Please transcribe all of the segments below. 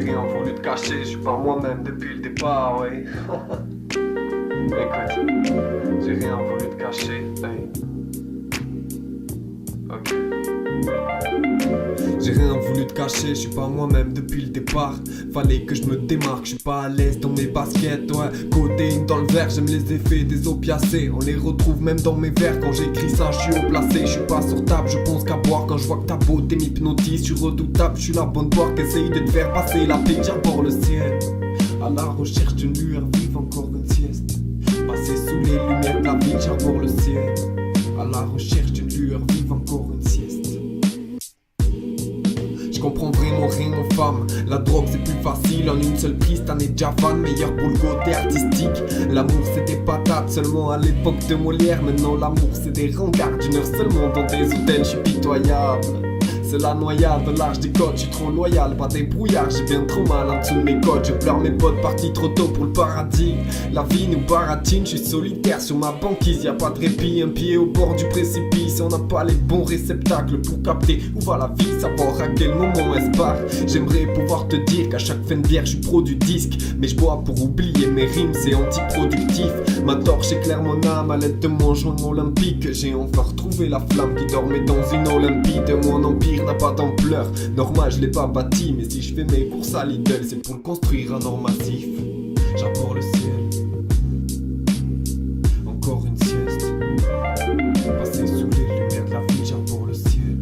rien voulu te cacher, je suis pas moi-même depuis le départ, ouais. Écoute, j'ai rien voulu te cacher, hey. Ok. J'ai rien voulu te cacher, je suis pas moi-même depuis le départ. Fallait que je me démarque, je suis pas à l'aise dans mes baskets, ouais. Codéine dans le verre, j'aime les effets des opiacés. On les retrouve même dans mes vers, quand j'écris ça je suis haut placé. Je suis pas sur table, je pense qu'à boire. Quand je vois que ta beauté m'hypnotise, je suis redoutable, je suis la bonne boire qu'essaye de te faire passer la pique, j'aborde le ciel. À la recherche d'une lueur vive, encore une sieste. Passer sous les lumières de la ville, j'aborde le ciel. À la recherche d'une lueur vive, encore une sieste. Je comprends vraiment rien aux femmes. La drogue c'est plus facile, en une seule prise t'en es déjà fan. Meilleur pour le côté artistique. L'amour c'est des patates seulement à l'époque de Molière. Maintenant l'amour c'est des rencarts d'une heure seulement dans des hôtels, je suis pitoyable. C'est la noyade, de large des côtes, je suis trop loyal, pas des brouillards, j'ai bien trop mal en dessous de mes côtes. Je pleure mes potes partis trop tôt pour le paradis. La vie nous baratine, je suis solitaire sur ma banquise, y a pas de répit, un pied au bord du précipice. On n'a pas les bons réceptacles pour capter où va la vie, savoir à quel moment elle se part. J'aimerais pouvoir te dire qu'à chaque fin de bière je suis pro du disque, mais je bois pour oublier mes rimes, c'est antiproductif. Ma torche éclaire mon âme à l'aide de mon joint olympique. J'ai enfin retrouvé la flamme qui dormait dans une Olympie de mon empire. N'a pas d'ampleur, normal je l'ai pas bâti. Mais si je fais mes courses à Lidl, c'est pour le construire un or massif. J'aborde le ciel, encore une sieste. Passer sous les lumières de la vie, j'aborde le ciel.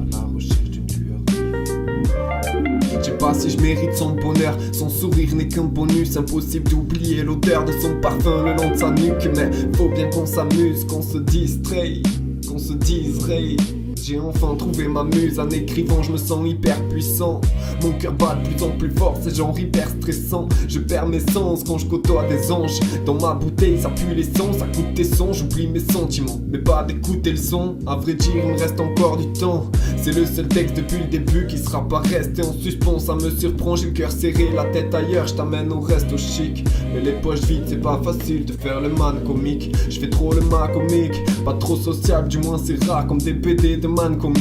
À la recherche d'une lueur vive. Je sais pas si je mérite son bonheur, son sourire n'est qu'un bonus. Impossible d'oublier l'odeur de son parfum le long de sa nuque. Mais faut bien qu'on s'amuse, qu'on se distrait, qu'on se dise ray. J'ai enfin trouvé ma muse, en écrivant je me sens hyper puissant. Mon cœur bat de plus en plus fort, c'est genre hyper stressant. Je perds mes sens quand je côtoie des anges. Dans ma bouteille ça pue l'essence, ça coûte tes sons, j'oublie mes sentiments. Mais pas d'écouter le son, à vrai dire il me reste encore du temps. C'est le seul texte depuis le début qui sera pas resté en suspens. Ça me surprend, j'ai le cœur serré, la tête ailleurs, je t'amène au resto chic. Mais les poches vides c'est pas facile de faire le man comique. Je fais trop le man comique, pas trop sociable, du moins c'est rare comme des BD de man comics.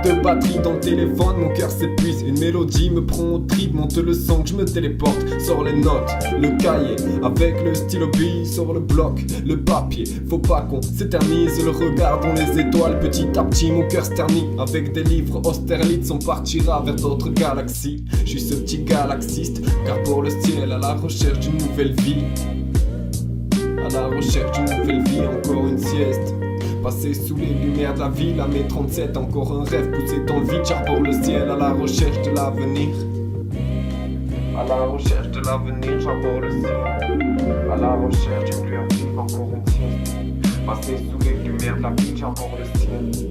Plus de batterie dans le téléphone, mon cœur s'épuise. Une mélodie me prend au trip, monte le son que je me téléporte. Sors les notes, le cahier, avec le stylo bille sur le bloc, le papier. Faut pas qu'on s'éternise, le regard dans les étoiles. Petit à petit mon cœur se ternit. Avec des livres Austerlitz on partira vers d'autres galaxies. Je suis ce petit galaxiste, car pour le ciel à la recherche d'une nouvelle vie. À la recherche d'une nouvelle vie, encore une sieste. Passer sous les lumières de la ville à mes 37, encore un rêve poussé dans le vide. J'arbore le ciel à la recherche de l'avenir. À la recherche de l'avenir, j'arbore le ciel. À la recherche d'une lueur vive, encore une sieste. Passer sous les lumières de la ville, j'arbore le ciel.